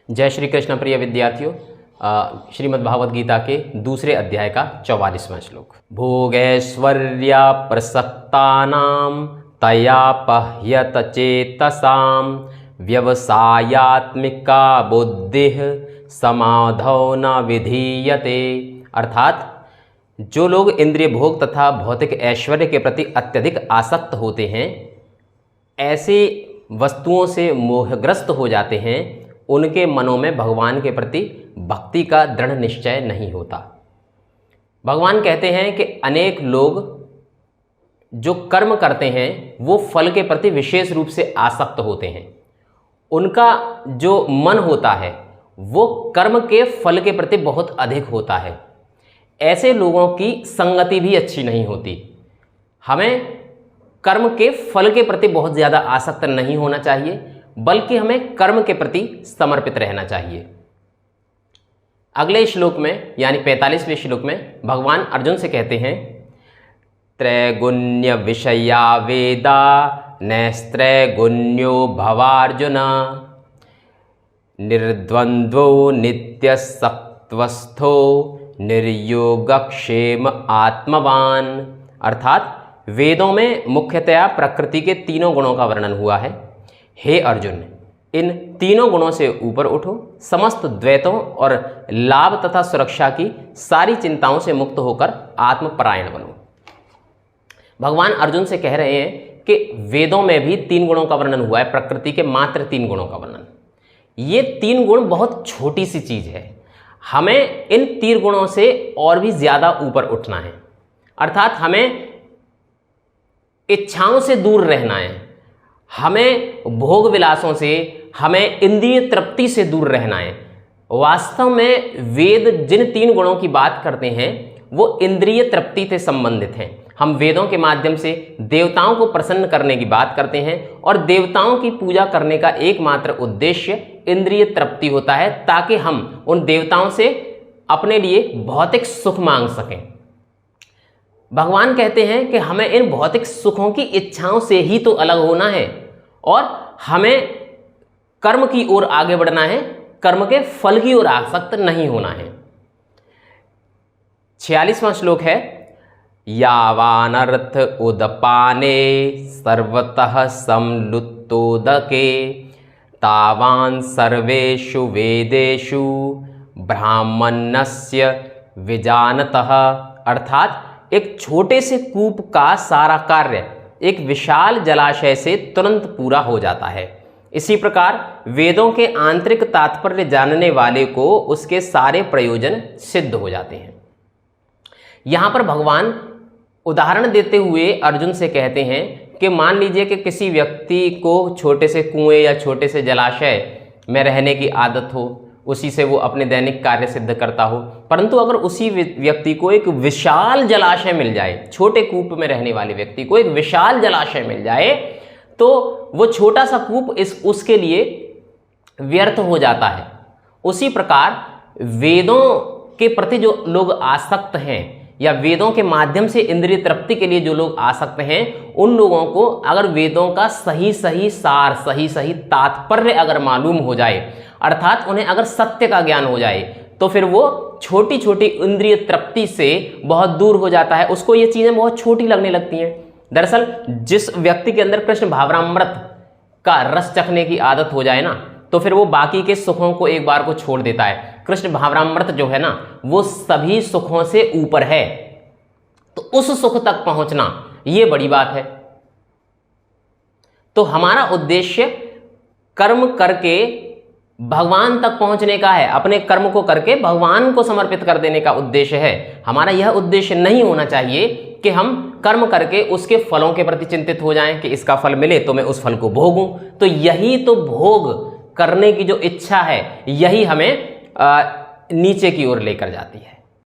जय श्री कृष्ण प्रिय विद्यार्थियों। श्रीमद् भागवत गीता के दूसरे अध्याय का 44वां श्लोक। भोगैश्वर्या प्रसक्तानां तयापह्यत चेतसां व्यवसायात्मिका बुद्धिः समाधौ न विधीयते। अर्थात जो लोग इंद्रिय भोग तथा भौतिक ऐश्वर्य के प्रति अत्यधिक आसक्त होते हैं, ऐसे वस्तुओं से मोहग्रस्त हो जाते हैं, उनके मनों में भगवान के प्रति भक्ति का दृढ़ निश्चय नहीं होता। भगवान कहते हैं कि अनेक लोग जो कर्म करते हैं वो फल के प्रति विशेष रूप से आसक्त होते हैं। उनका जो मन होता है वो कर्म के फल के प्रति बहुत अधिक होता है। ऐसे लोगों की संगति भी अच्छी नहीं होती। हमें कर्म के फल के प्रति बहुत ज़्यादा आसक्त नहीं होना चाहिए, बल्कि हमें कर्म के प्रति समर्पित रहना चाहिए। अगले श्लोक में यानी 45वें श्लोक में भगवान अर्जुन से कहते हैं, त्रैगुण्य विषया वेदा नैस्त्रैगुण्यो भवार्जुन निर्द्वंद्वो नित्य सत्वस्थो निर्योगक्षेम आत्मवान। अर्थात वेदों में मुख्यतया प्रकृति के तीनों गुणों का वर्णन हुआ है। हे अर्जुन, इन तीनों गुणों से ऊपर उठो, समस्त द्वैतों और लाभ तथा सुरक्षा की सारी चिंताओं से मुक्त होकर आत्मपरायण बनो। भगवान अर्जुन से कह रहे हैं कि वेदों में भी 3 गुणों का वर्णन हुआ है, प्रकृति के मात्र 3 गुणों का वर्णन। ये 3 गुण बहुत छोटी सी चीज है। हमें इन 3 गुणों से और भी ज्यादा ऊपर उठना है। अर्थात हमें इच्छाओं से दूर रहना है, हमें भोग विलासों से, हमें इंद्रिय तृप्ति से दूर रहना है। वास्तव में वेद जिन 3 गुणों की बात करते हैं वो इंद्रिय तृप्ति से संबंधित हैं। हम वेदों के माध्यम से देवताओं को प्रसन्न करने की बात करते हैं और देवताओं की पूजा करने का एकमात्र उद्देश्य इंद्रिय तृप्ति होता है, ताकि हम उन देवताओं से अपने लिए भौतिक सुख मांग सकें। भगवान कहते हैं कि हमें इन भौतिक सुखों की इच्छाओं से ही तो अलग होना है और हमें कर्म की ओर आगे बढ़ना है, कर्म के फल की ओर आसक्त नहीं होना है। 46वां श्लोक है, यावानर्थ उदपाने सर्वतः संलुप्तोदके तावान सर्वेषु वेदेषु ब्राह्मणस्य विजानतः। अर्थात एक छोटे से कूप का सारा कार्य एक विशाल जलाशय से तुरंत पूरा हो जाता है। इसी प्रकार वेदों के आंतरिक तात्पर्य जानने वाले को उसके सारे प्रयोजन सिद्ध हो जाते हैं। यहां पर भगवान उदाहरण देते हुए अर्जुन से कहते हैं कि मान लीजिए कि किसी व्यक्ति को छोटे से कुएं या छोटे से जलाशय में रहने की आदत हो, उसी से वो अपने दैनिक कार्य सिद्ध करता हो, परंतु अगर उसी व्यक्ति को एक विशाल जलाशय मिल जाए, छोटे कूप में रहने वाले व्यक्ति को एक विशाल जलाशय मिल जाए, तो वो छोटा सा कूप उसके लिए व्यर्थ हो जाता है। उसी प्रकार वेदों के प्रति जो लोग आसक्त हैं या वेदों के माध्यम से इंद्रिय तृप्ति के लिए जो लोग आसक्त हैं, उन लोगों को अगर वेदों का सही सही सार, सही सही तात्पर्य अगर मालूम हो जाए, अर्थात उन्हें अगर सत्य का ज्ञान हो जाए, तो फिर वो छोटी छोटी इंद्रिय तृप्ति से बहुत दूर हो जाता है। उसको ये चीजें बहुत छोटी लगने लगती हैं। दरअसल जिस व्यक्ति के अंदर कृष्ण भावनामृत का रस चखने की आदत हो जाए ना, तो फिर वो बाकी के सुखों को एक बार को छोड़ देता है। कृष्ण भावनामृत जो है ना, वो सभी सुखों से ऊपर है, तो उस सुख तक पहुंचना ये बड़ी बात है। तो हमारा उद्देश्य कर्म करके भगवान तक पहुंचने का है, अपने कर्म को करके भगवान को समर्पित कर देने का उद्देश्य है। हमारा यह उद्देश्य नहीं होना चाहिए कि हम कर्म करके उसके फलों के प्रति चिंतित हो जाएं कि इसका फल मिले तो मैं उस फल को भोगूं। तो यही तो भोग करने की जो इच्छा है, यही हमें नीचे की ओर लेकर जाती है।